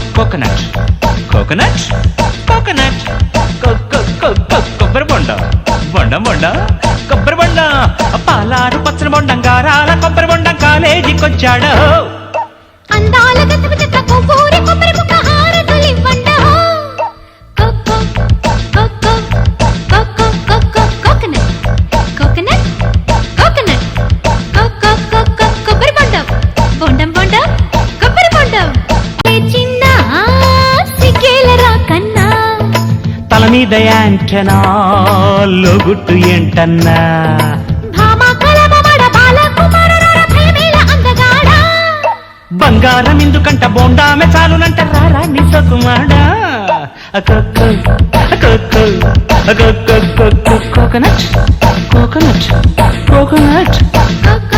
coconut coconut coconut కొబ్బరి బొండ బొండం బొండ కొబ్బరి బొండ పాలారు పచ్చని బొండం గారాల కొబ్బరి బొండం కాలేజీకొచ్చాడు అందాల గసగస కొబ్బరి కొబ్బరి ముక్క హారతులు ఇవ్వండి coco coco coco coco coconut coconut coconut coco coco కొబ్బరి బొండం బొండం బొండం కొబ్బరి బొండం చిన్న సిగ్గేలరా కన్నా తల మీద యాంటనా లోగుట్టు ఏంటన్నా భామా కలమమడ బాలకుమారుడ ప్రేమేల అందగాడా బంగారం ఎందుకంట బోండామె చాలునంట రారా నిసకుమాడా కోకోనట్ కోకోనట్ కోకోనట్ కోకో